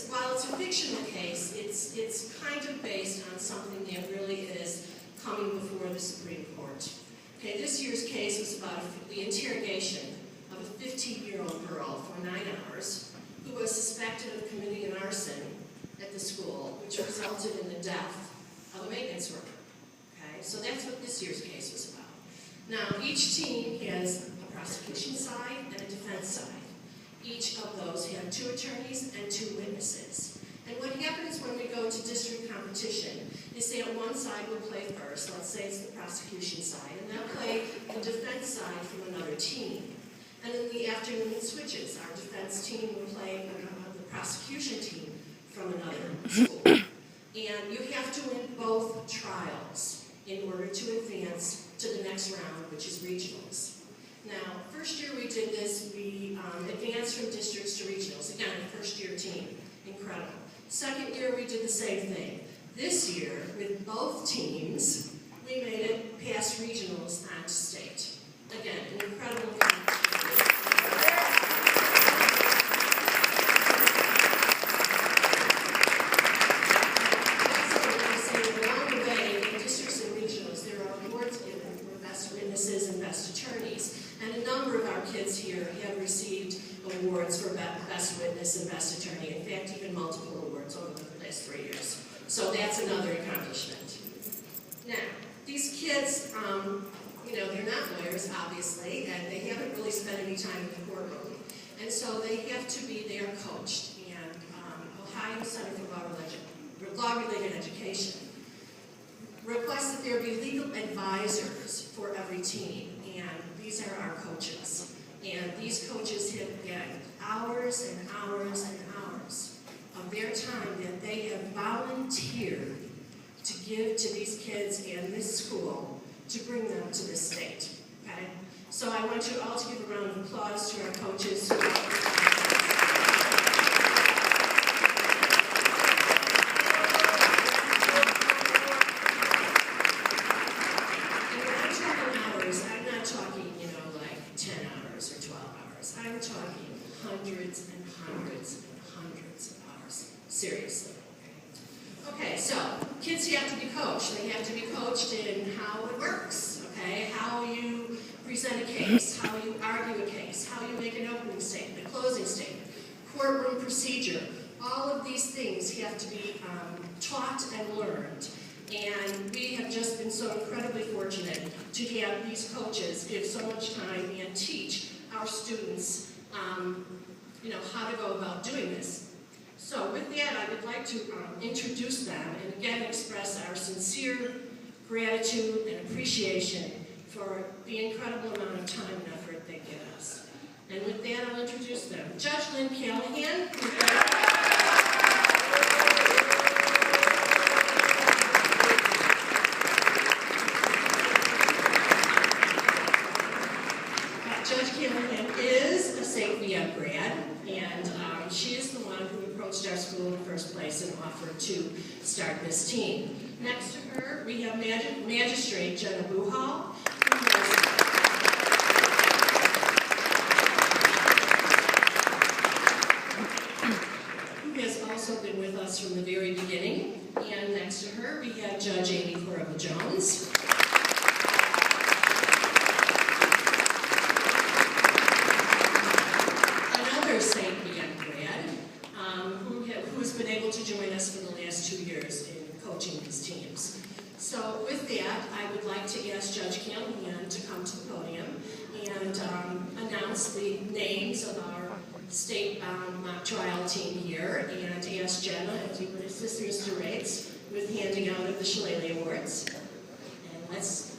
while it's a fictional case, it's kind of based on something that really is coming before the Supreme Court. Okay, this year's case was about the interrogation of a 15-year-old girl for 9 hours who was suspected of committing an arson at the school, which resulted in the death of a maintenance worker. Okay, so that's what this year's case was about. Now, each team has a prosecution side and a defense side. Each of those have 2 attorneys and 2 witnesses. And what happens when we go to district competition is that one side will play first, let's say it's the prosecution side, and they'll play the defense side from another team. And in the afternoon it switches. Our defense team will play the prosecution team from another school. And you have to win both trials in order to advance to the next round, which is regionals. Now, first year we did this, we advanced from districts to regionals. Again, the first year team, incredible. Second year we did the same thing. This year, with both teams, we made it past regionals and to state. Again, an incredible accomplishment. Along the way, in districts and regionals, there are awards given for best witnesses and best attorneys. And a number of our kids here have received awards for best witness and best attorney. In fact, even multiple awards over the last 3 years. So that's another accomplishment. Now, these kids, they're not lawyers, obviously, and they haven't really spent any time in the courtroom. And so they have to be there coached. And Ohio Center for Law-Related Education requests that there be legal advisors for every team. And these are our coaches. And these coaches have had hours and hours and hours of their time that they have volunteered to give to these kids and this school to bring them to this state. Okay? So I want you all to give a round of applause to our coaches. And when I'm talking hours, I'm not talking, like 10 hours or 12 hours. I'm talking hundreds and hundreds and hundreds of hours. Seriously. Okay, so kids have to be coached. They have to be coached in how it works, okay? How you present a case, how you argue a case, how you make an opening statement, a closing statement, courtroom procedure. All of these things have to be taught and learned. And we have just been so incredibly fortunate to have these coaches give so much time and teach our students, how to go about doing this. So with that, I would like to introduce them and again express our sincere gratitude and appreciation for the incredible amount of time and effort they give us. And with that, I'll introduce them. Judge Lynn Callahan. Judge Callahan is a St. Viet grad, and she is the one who approached our school in the first place and offered to start this team. Next to her, we have Magistrate Jenna Buhal, who has also been with us from the very beginning. And next to her, we have Judge Amy Corrivel-Jones. St. Viet grad, who has been able to join us for the last 2 years in coaching these teams. So with that, I would like to ask Judge Callahan to come to the podium and announce the names of our state mock trial team here, and ask Jenna if you would assist Mr. Rates with handing out of the Shillelagh Awards. And let's